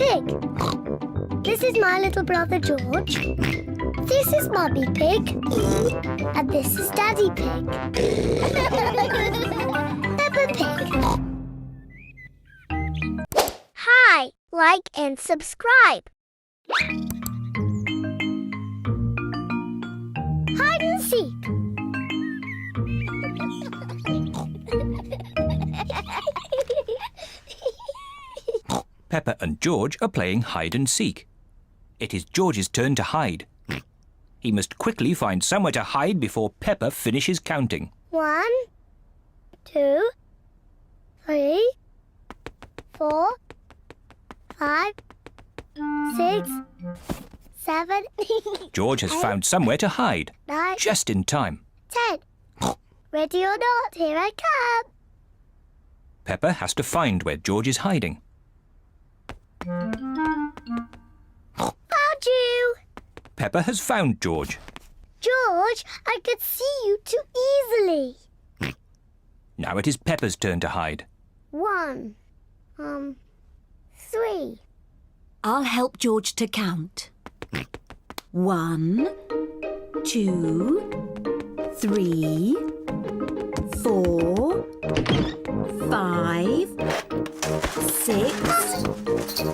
Pig. This is my little brother George. This is Mummy Pig. And this is Daddy Pig. Peppa Pig. Hi, like and subscribe. Hide and seek. Peppa and George are playing hide and seek. It is George's turn to hide. He must quickly find somewhere to hide before Peppa finishes counting. 1, 2, 3, 4, 5, 6, 7. George has found somewhere to hide, 9, just in time. 10. Ready or not, here I come. Peppa has to find where George is hiding. Found you! Peppa has found George. George, I could see you too easily. Now it is Peppa's turn to hide. 1, 3. I'll help George to count. 1, 2, 3, 4, 5, 6,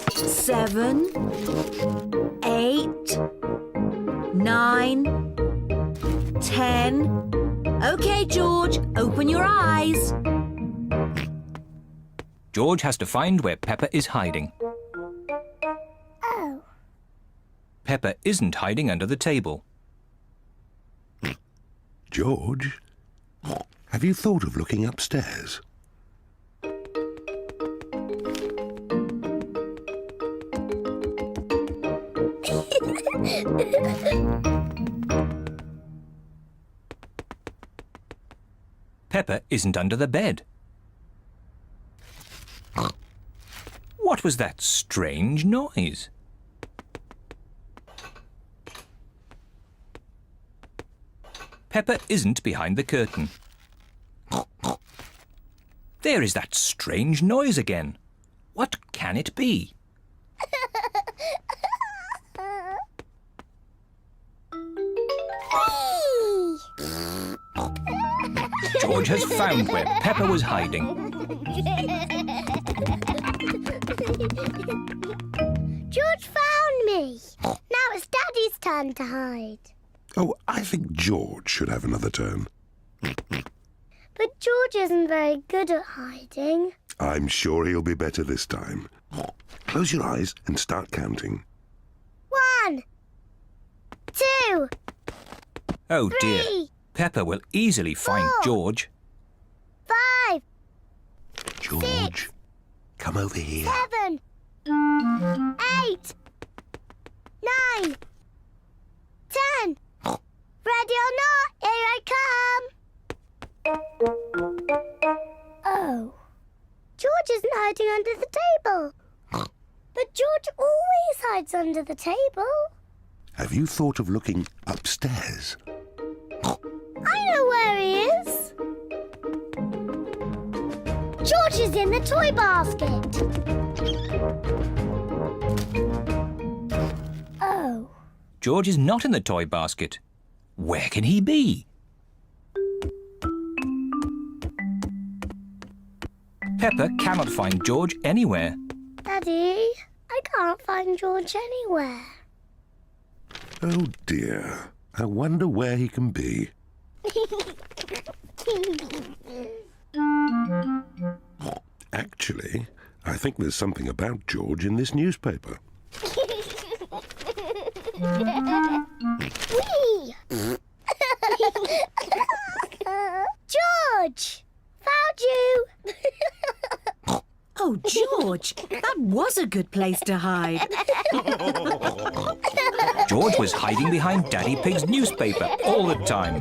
7, 8, 9, 10. OK, George, open your eyes. George has to find where Peppa is hiding. Oh. Peppa isn't hiding under the table. George, have you thought of looking upstairs? Peppa isn't under the bed. What was that strange noise? Peppa isn't behind the curtain. There is that strange noise again. What can it be? George has found where Peppa was hiding. George found me. Now it's Daddy's turn to hide. Oh, I think George should have another turn. But George isn't very good at hiding. I'm sure he'll be better this time. Close your eyes and start counting. 1, 2, Oh dear, 3, Peppa will easily find 4, George. 5, George, come over here. 7, 8, 9, 10. Ready or not, here I come. Oh. George isn't hiding under the table. But George always hides under the table. Have you thought of looking upstairs? I know where he is. George is in the toy basket. Oh. George is not in the toy basket. Where can he be? Peppa cannot find George anywhere. Daddy, I can't find George anywhere. Oh dear, I wonder where he can be. Actually, I think there's something about George in this newspaper. Whee! George! Found you! Oh, George, that was a good place to hide. George was hiding behind Daddy Pig's newspaper all the time.